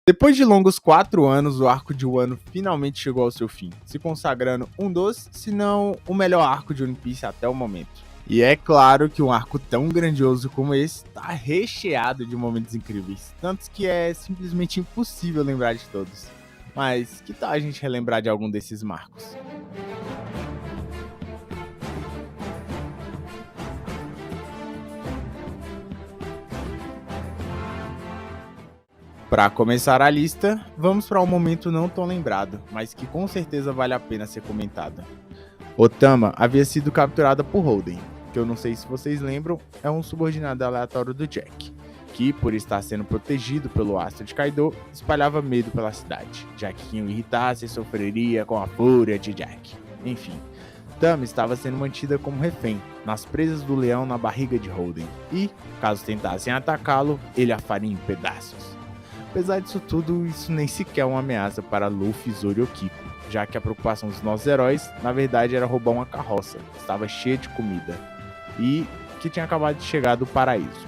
Depois de longos 4 anos, o arco de Wano finalmente chegou ao seu fim, se consagrando um dos, se não o melhor arco de One Piece até o momento. E é claro que um arco tão grandioso como esse está recheado de momentos incríveis, tantos que é simplesmente impossível lembrar de todos. Mas que tal a gente relembrar de algum desses marcos? Para começar a lista, vamos para um momento não tão lembrado, mas que com certeza vale a pena ser comentado. Otama havia sido capturada por Holden, que eu não sei se vocês lembram, é um subordinado aleatório do Jack, que, por estar sendo protegido pelo astro de Kaido, espalhava medo pela cidade, já que quem o irritasse sofreria com a fúria de Jack. Enfim, Tama estava sendo mantida como refém, nas presas do leão na barriga de Holden, e, caso tentassem atacá-lo, ele a faria em pedaços. Apesar disso tudo, isso nem sequer é uma ameaça para Luffy, Zoro e Kiko, já que a preocupação dos nossos heróis, na verdade, era roubar uma carroça, que estava cheia de comida, e que tinha acabado de chegar do paraíso.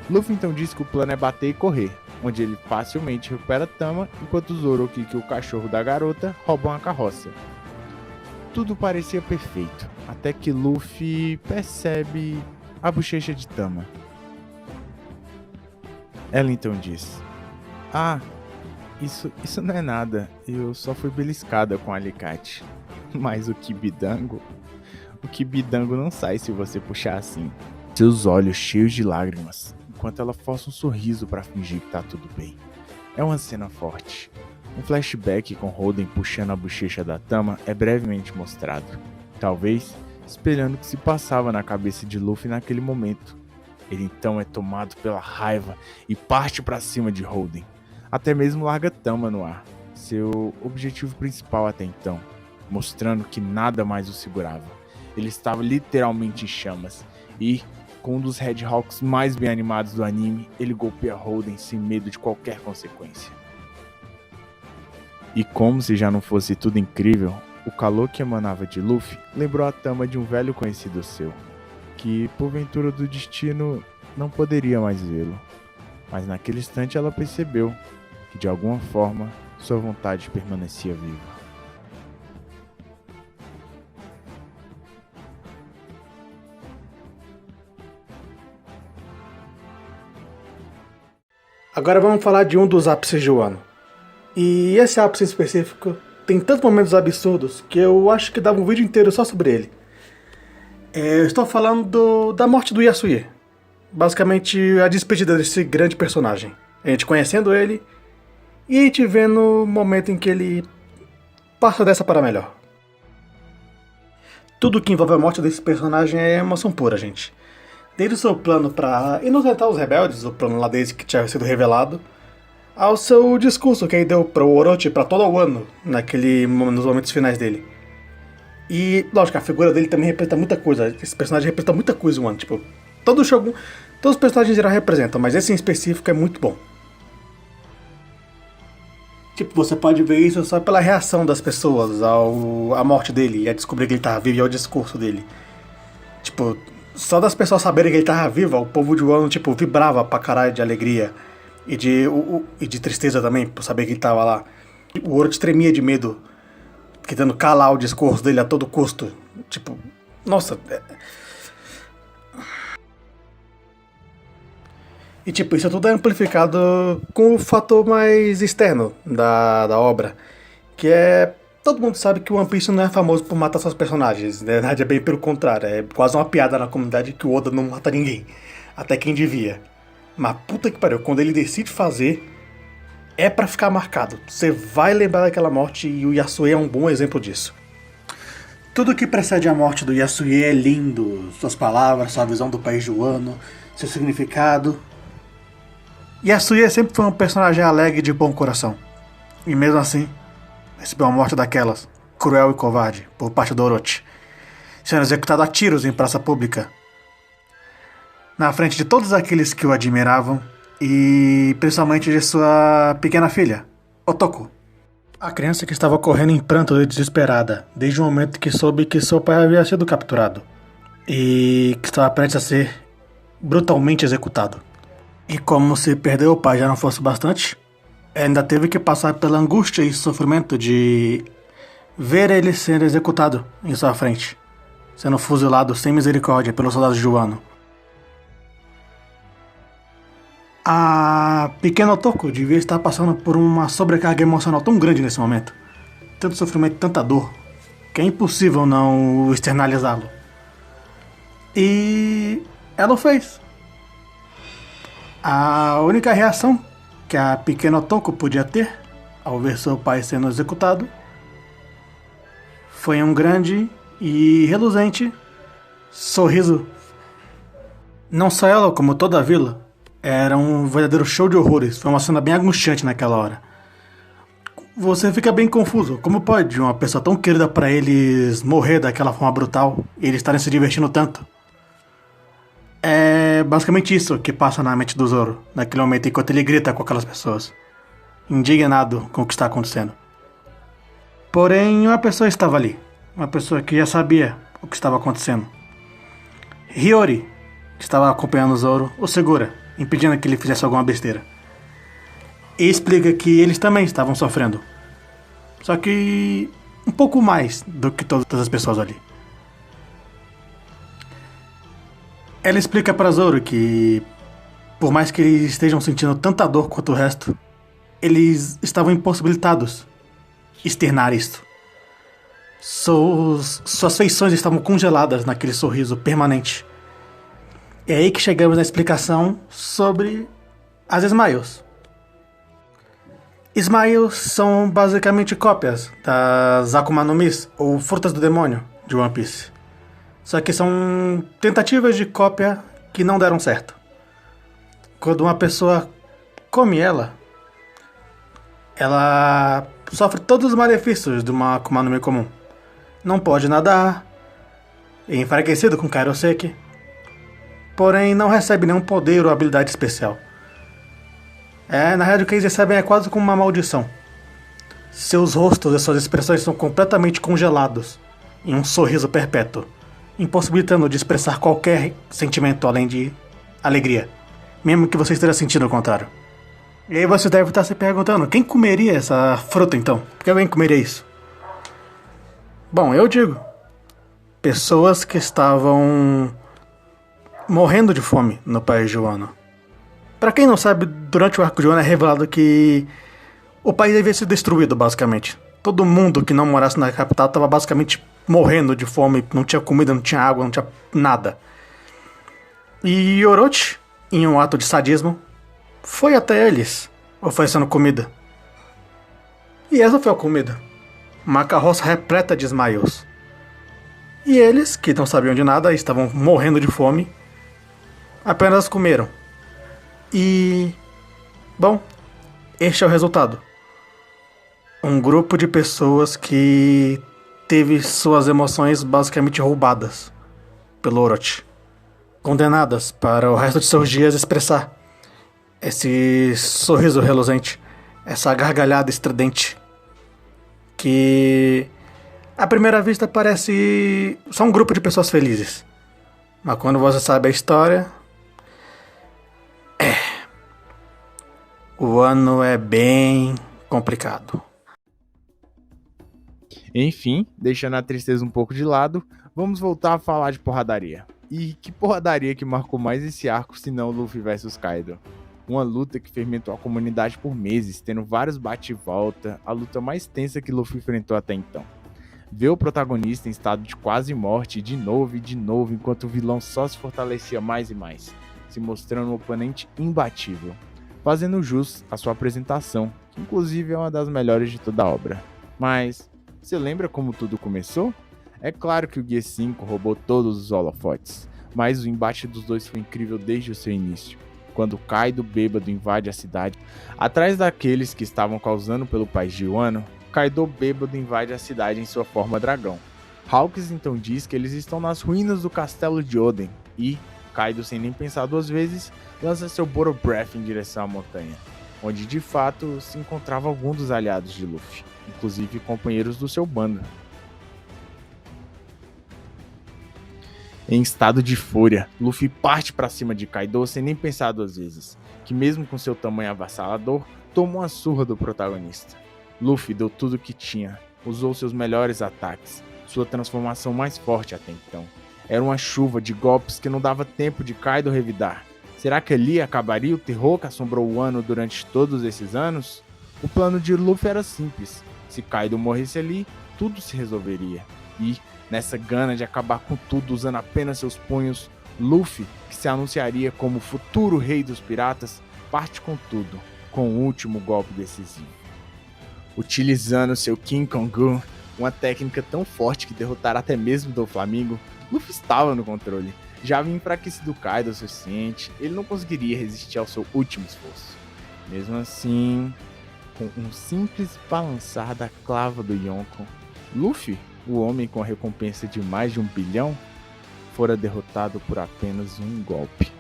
Luffy então diz que o plano é bater e correr, onde ele facilmente recupera Tama, enquanto Zoro, Kiko e o cachorro da garota roubam a carroça. Tudo parecia perfeito, até que Luffy percebe a bochecha de Tama. Ela então diz: "Ah, isso não é nada, eu só fui beliscada com um alicate." Mas o Kibidango não sai se você puxar assim. Seus olhos cheios de lágrimas, enquanto ela força um sorriso para fingir que tá tudo bem. É uma cena forte. Um flashback com Holden puxando a bochecha da Tama é brevemente mostrado, talvez espelhando o que se passava na cabeça de Luffy naquele momento. Ele então é tomado pela raiva e parte para cima de Holden. Até mesmo larga Tama no ar, seu objetivo principal até então, mostrando que nada mais o segurava. Ele estava literalmente em chamas e, com um dos Red Hawks mais bem animados do anime, ele golpeia Holden sem medo de qualquer consequência. E como se já não fosse tudo incrível, o calor que emanava de Luffy lembrou a Tama de um velho conhecido seu, que, porventura do destino, não poderia mais vê-lo. Mas naquele instante ela percebeu que, de alguma forma, sua vontade permanecia viva. Agora vamos falar de um dos ápices de Wano. E esse ápice específico tem tantos momentos absurdos que eu acho que dava um vídeo inteiro só sobre ele. Eu estou falando da morte do Yasuie. Basicamente a despedida desse grande personagem. A gente conhecendo ele e a gente vendo o momento em que ele passa dessa para melhor. Tudo que envolve a morte desse personagem é emoção pura, gente. Desde o seu plano para inocentar os rebeldes, o plano lá desde que tinha sido revelado, ao seu discurso que ele deu para o Orochi para todo o ano, nos momentos finais dele. E, lógico, a figura dele também representa muita coisa. Esse personagem representa muita coisa, mano. Tipo, todos os personagens em geral representam, mas esse em específico é muito bom. Tipo, você pode ver isso só pela reação das pessoas à morte dele, e a descobrir que ele tava vivo e ao discurso dele. Tipo, só das pessoas saberem que ele tava vivo, o povo de Wano, tipo, vibrava pra caralho de alegria. E de tristeza também, por saber que ele tava lá. O Orochi tremia de medo, tentando calar o discurso dele a todo custo. Tipo, nossa. E tipo, isso tudo é amplificado com o fator mais externo da obra. Que é... Todo mundo sabe que o One Piece não é famoso por matar seus personagens. Na verdade é bem pelo contrário. É quase uma piada na comunidade que o Oda não mata ninguém. Até quem devia. Mas puta que pariu, quando ele decide fazer, é pra ficar marcado. Você vai lembrar daquela morte e o Yasuie é um bom exemplo disso. Tudo que precede a morte do Yasuie é lindo. Suas palavras, sua visão do país de Wano, seu significado. Yasuie sempre foi um personagem alegre e de bom coração. E mesmo assim, recebeu uma morte daquelas, cruel e covarde, por parte do Orochi, sendo executado a tiros em praça pública. Na frente de todos aqueles que o admiravam e principalmente de sua pequena filha, Otoko. A criança que estava correndo em pranto desesperada desde o momento que soube que seu pai havia sido capturado e que estava prestes a ser brutalmente executado. E como se perder o pai já não fosse bastante, ainda teve que passar pela angústia e sofrimento de ver ele ser executado em sua frente, sendo fuzilado sem misericórdia pelos soldados de Wano. A pequena Otoko devia estar passando por uma sobrecarga emocional tão grande nesse momento, tanto sofrimento, tanta dor, que é impossível não externalizá-lo. E ela o fez. A única reação que a pequena Otoko podia ter ao ver seu pai sendo executado foi um grande e reluzente sorriso. Não só ela, como toda a vila, era um verdadeiro show de horrores. Foi uma cena bem angustiante naquela hora. Você fica bem confuso. Como pode uma pessoa tão querida pra eles morrer daquela forma brutal e eles estarem se divertindo tanto? É basicamente isso que passa na mente do Zoro naquele momento enquanto ele grita com aquelas pessoas, indignado com o que está acontecendo. Porém, uma pessoa estava ali. Uma pessoa que já sabia o que estava acontecendo. Hiyori, que estava acompanhando o Zoro, o segura, impedindo que ele fizesse alguma besteira. E explica que eles também estavam sofrendo. Só que um pouco mais do que todas as pessoas ali. Ela explica para Zoro que, por mais que eles estejam sentindo tanta dor quanto o resto, eles estavam impossibilitados de externar isto. Suas feições estavam congeladas naquele sorriso permanente. É aí que chegamos na explicação sobre as Smiles. Smiles são basicamente cópias das Akuma no Mis, ou Frutas do Demônio, de One Piece. Só que são tentativas de cópia que não deram certo. Quando uma pessoa come ela sofre todos os malefícios de uma Akuma no Mi comum. Não pode nadar, é enfraquecido com Kairoseki, porém não recebe nenhum poder ou habilidade especial. Na realidade o que eles recebem é quase como uma maldição. Seus rostos e suas expressões são completamente congelados em um sorriso perpétuo, impossibilitando de expressar qualquer sentimento além de alegria, mesmo que você esteja sentindo o contrário. E aí você deve estar se perguntando, quem comeria essa fruta então? Por que alguém comeria isso? Bom, eu digo, pessoas que estavam morrendo de fome no país de Wano. Pra quem não sabe, durante o arco de Wano é revelado que o país havia sido destruído, basicamente. Todo mundo que não morasse na capital estava basicamente morrendo de fome, não tinha comida, não tinha água, não tinha nada. E Orochi, em um ato de sadismo, foi até eles, oferecendo comida. E essa foi a comida. Uma carroça repleta de Smiles. E eles, que não sabiam de nada, estavam morrendo de fome, apenas comeram. E... bom, este é o resultado. Um grupo de pessoas que teve suas emoções basicamente roubadas pelo Orochi, condenadas para o resto de seus dias expressar esse sorriso reluzente, essa gargalhada estridente que à primeira vista parece só um grupo de pessoas felizes, mas quando você sabe a história, o ano é bem complicado. Enfim, deixando a tristeza um pouco de lado, vamos voltar a falar de porradaria. E que porradaria que marcou mais esse arco se não Luffy vs Kaido? Uma luta que fermentou a comunidade por meses, tendo vários bate e volta, a luta mais tensa que Luffy enfrentou até então. Ver o protagonista em estado de quase morte de novo e de novo, enquanto o vilão só se fortalecia mais e mais, se mostrando um oponente imbatível, fazendo jus à sua apresentação, que inclusive é uma das melhores de toda a obra. Mas... você lembra como tudo começou? É claro que o Gear 5 roubou todos os holofotes, mas o embate dos dois foi incrível desde o seu início, quando Kaido bêbado invade a cidade. Atrás daqueles que estavam causando pelo país de Wano, Kaido bêbado invade a cidade em sua forma dragão. Hawks então diz que eles estão nas ruínas do castelo de Oden e, Kaido, sem nem pensar duas vezes, lança seu Boro Breath em direção à montanha, onde de fato se encontrava algum dos aliados de Luffy, inclusive companheiros do seu bando. Em estado de fúria, Luffy parte para cima de Kaido sem nem pensar duas vezes, que mesmo com seu tamanho avassalador, tomou uma surra do protagonista. Luffy deu tudo o que tinha, usou seus melhores ataques, sua transformação mais forte até então. Era uma chuva de golpes que não dava tempo de Kaido revidar. Será que ali acabaria o terror que assombrou o Wano durante todos esses anos? O plano de Luffy era simples. Se Kaido morresse ali, tudo se resolveria. E, nessa gana de acabar com tudo usando apenas seus punhos, Luffy, que se anunciaria como o futuro rei dos piratas, parte com tudo, com o último golpe decisivo. Utilizando seu King Kongu, uma técnica tão forte que derrotara até mesmo do Flamengo, Luffy estava no controle. Já havia enfraquecido Kaido o suficiente, ele não conseguiria resistir ao seu último esforço. Mesmo assim, com um simples balançar da clava do Yonko, Luffy, o homem com a recompensa de mais de 1 bilhão, fora derrotado por apenas um golpe.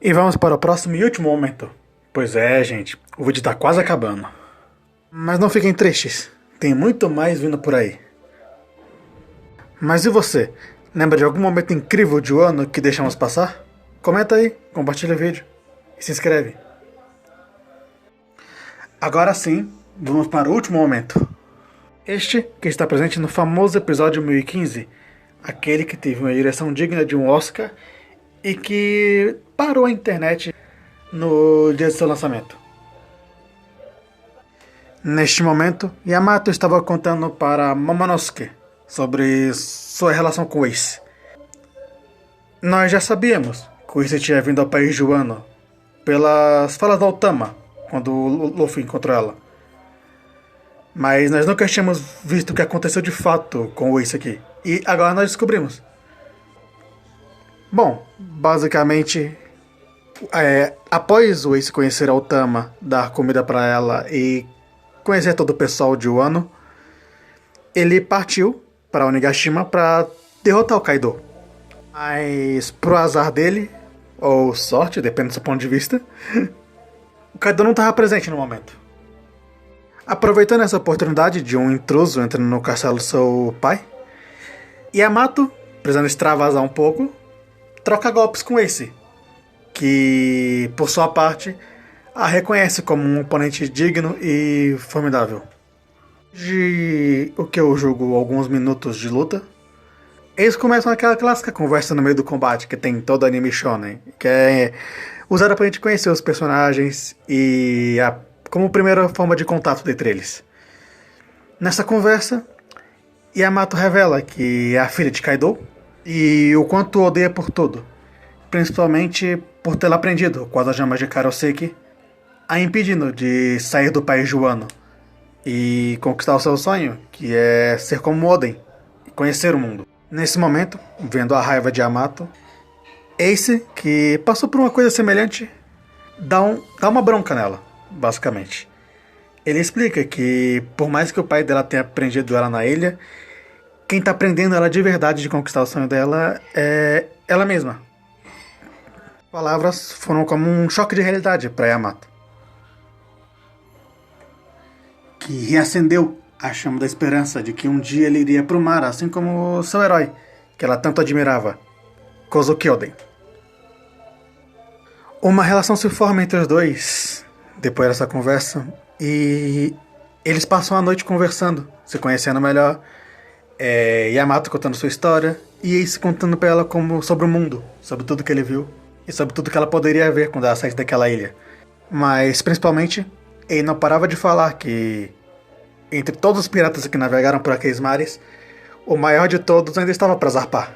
E vamos para o próximo e último momento. Pois é, gente, o vídeo tá quase acabando. Mas não fiquem tristes, tem muito mais vindo por aí. Mas e você? Lembra de algum momento incrível de Wano que deixamos passar? Comenta aí, compartilha o vídeo e se inscreve. Agora sim, vamos para o último momento. Este que está presente no famoso episódio 1015, aquele que teve uma direção digna de um Oscar e que parou a internet no dia de seu lançamento. Neste momento, Yamato estava contando para Momonosuke sobre sua relação com Ace. Nós já sabíamos que Ace tinha vindo ao país de Wano pelas falas da Otama, quando o Luffy encontrou ela. Mas nós nunca tínhamos visto o que aconteceu de fato com o Ace aqui. E agora nós descobrimos. Bom, basicamente, após o Ace conhecer a Otama, dar comida para ela e conhecer todo o pessoal de Wano, ele partiu para Onigashima para derrotar o Kaido. Mas, pro azar dele, ou sorte, depende do seu ponto de vista, o Kaido não estava presente no momento. Aproveitando essa oportunidade de um intruso entrando no castelo do seu pai, Yamato, precisando extravasar um pouco, troca golpes com Ace, que, por sua parte, a reconhece como um oponente digno e formidável. De o que eu julgo alguns minutos de luta, eles começam aquela clássica conversa no meio do combate que tem todo anime shonen, que é usada pra gente conhecer os personagens e como primeira forma de contato entre eles. Nessa conversa, Yamato revela que é a filha de Kaido e o quanto o odeia por tudo, principalmente por tê-la aprendido com as gemas de Karoseki, a impedindo de sair do país de Wano e conquistar o seu sonho, que é ser como Oden e conhecer o mundo. Nesse momento, vendo a raiva de Yamato, Ace, que passou por uma coisa semelhante, dá uma bronca nela, basicamente. Ele explica que, por mais que o pai dela tenha prendido ela na ilha, quem está prendendo ela de verdade de conquistar o sonho dela é ela mesma. Palavras foram como um choque de realidade para Yamato, que reacendeu a chama da esperança de que um dia ele iria pro mar, assim como seu herói, que ela tanto admirava, Kozuki Oden. Uma relação se forma entre os dois depois dessa conversa e eles passam a noite conversando, se conhecendo melhor. Yamato contando sua história e Ace contando pra ela sobre o mundo, sobre tudo que ele viu e sobre tudo que ela poderia ver quando ela saísse daquela ilha. Mas principalmente, ele não parava de falar que entre todos os piratas que navegaram por aqueles mares, o maior de todos ainda estava para zarpar,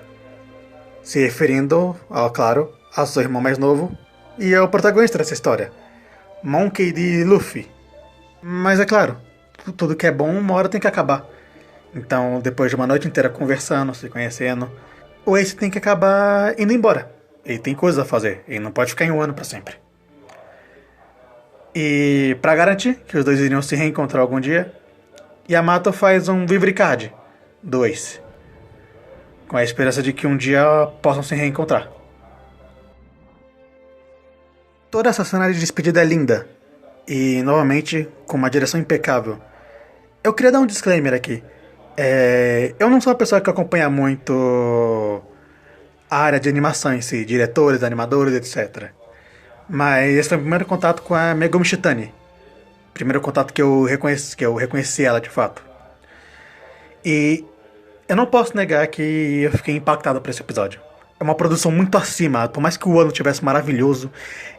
se referindo, claro, ao seu irmão mais novo e ao protagonista dessa história, Monkey D. Luffy. Mas é claro, tudo que é bom uma hora tem que acabar. Então, depois de uma noite inteira conversando, se conhecendo, o Ace tem que acabar indo embora. Ele tem coisas a fazer, ele não pode ficar em Wano para sempre. E pra garantir que os dois iriam se reencontrar algum dia, Yamato faz um Vivre Card do Ace, com a esperança de que um dia possam se reencontrar. Toda essa cena de despedida é linda, e novamente com uma direção impecável. Eu queria dar um disclaimer aqui. Eu não sou uma pessoa que acompanha muito a área de animação em si, diretores, animadores, etc. Mas esse foi o primeiro contato com a Megumi Shitani. Primeiro contato que eu reconheci ela de fato. E eu não posso negar que eu fiquei impactado por esse episódio. É uma produção muito acima, por mais que o ano tivesse maravilhoso,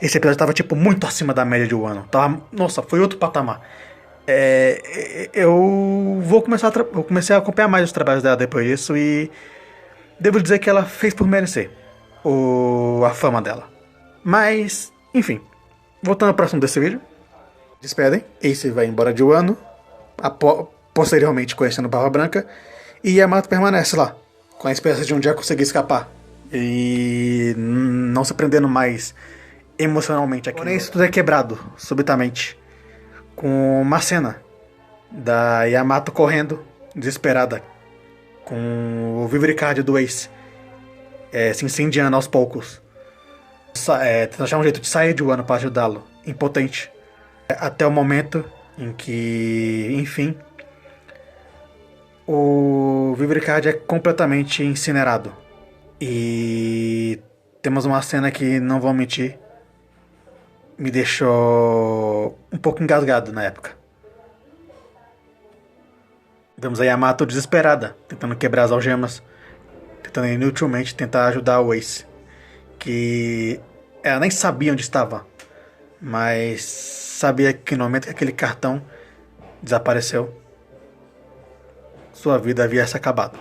esse episódio tava tipo muito acima da média de um ano. Nossa, foi outro patamar. Eu comecei a acompanhar mais os trabalhos dela depois disso e devo dizer que ela fez por merecer a fama dela. Mas, enfim, voltando ao próximo desse vídeo. Despedem, Ace vai embora de Wano, posteriormente conhecendo Barba Branca, e Yamato permanece lá, com a esperança de um dia conseguir escapar e não se prendendo mais emocionalmente aqui. Porém, isso tudo é quebrado subitamente com uma cena da Yamato correndo desesperada com o Vivre Card do Ace se incendiando aos poucos, tentando achar um jeito de sair de Wano para ajudá-lo, impotente, até o momento em que, enfim, o Vivre Card é completamente incinerado. E temos uma cena que, não vou mentir, me deixou um pouco engasgado na época. Vemos a Yamato desesperada, tentando quebrar as algemas, tentando inutilmente tentar ajudar o Ace, que ela nem sabia onde estava, mas sabia que no momento que aquele cartão desapareceu, sua vida havia se acabado.